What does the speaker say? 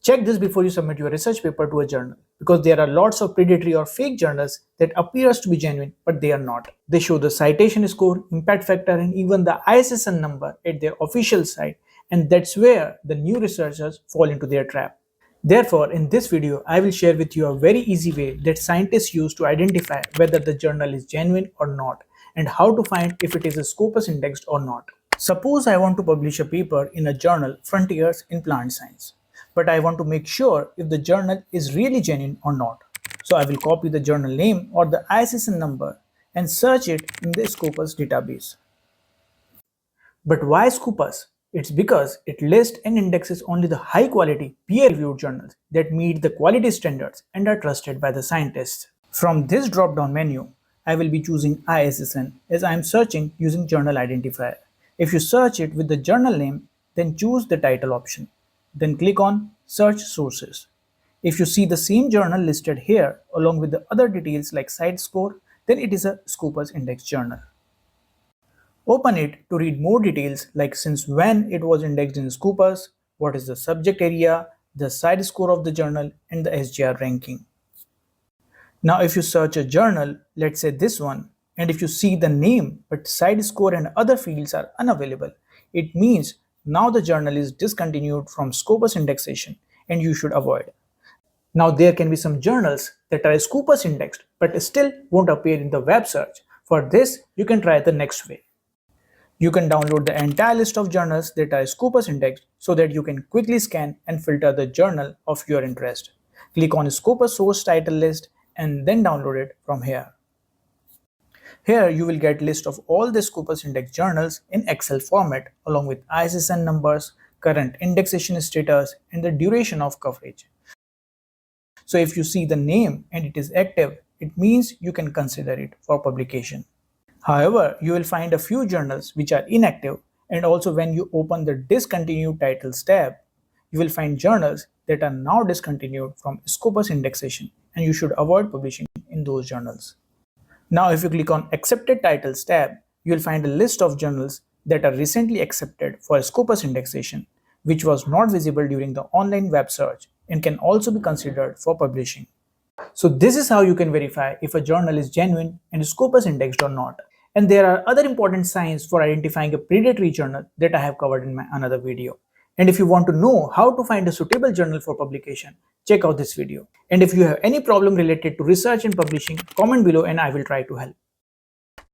Check this before you submit your research paper to a journal, because there are lots of predatory or fake journals that appears to be genuine but they are not. They show the citation score, impact factor and even the ISSN number at their official site, and that's where the new researchers fall into their trap. Therefore, in this video, I will share with you a very easy way that scientists use to identify whether the journal is genuine or not, and how to find if it is a Scopus indexed or not. Suppose I want to publish a paper in a journal Frontiers in Plant Science, but I want to make sure if the journal is really genuine or not. So I will copy the journal name or the ISSN number and search it in the Scopus database. But why Scopus? It's because it lists and indexes only the high quality peer-reviewed journals that meet the quality standards and are trusted by the scientists. From this drop-down menu, I will be choosing ISSN as I am searching using journal identifier. If you search it with the journal name, then choose the title option. Then click on Search Sources. If you see the same journal listed here along with the other details like site score, then it is a Scopus index journal. Open it to read more details like since when it was indexed in Scopus, what is the subject area, the site score of the journal, and the SGR ranking. Now if you search a journal, let's say this one, and if you see the name but site score and other fields are unavailable, it means now the journal is discontinued from Scopus indexation and you should avoid. Now there can be some journals that are Scopus indexed but still won't appear in the web search. For this, you can try the next way. You can download the entire list of journals that are Scopus indexed so that you can quickly scan and filter the journal of your interest. Click on Scopus source title list and then download it from here. Here you will get list of all the Scopus index journals in Excel format along with ISSN numbers, current indexation status, and the duration of coverage. So if you see the name and it is active, it means you can consider it for publication. However, you will find a few journals which are inactive, and also when you open the Discontinued Titles tab, you will find journals that are now discontinued from Scopus indexation, and you should avoid publishing in those journals. Now if you click on Accepted Titles tab, you will find a list of journals that are recently accepted for Scopus indexation, which was not visible during the online web search and can also be considered for publishing. So this is how you can verify if a journal is genuine and Scopus indexed or not. And there are other important signs for identifying a predatory journal that I have covered in my another video. And if you want to know how to find a suitable journal for publication, check out this video. And if you have any problem related to research and publishing, comment below and I will try to help.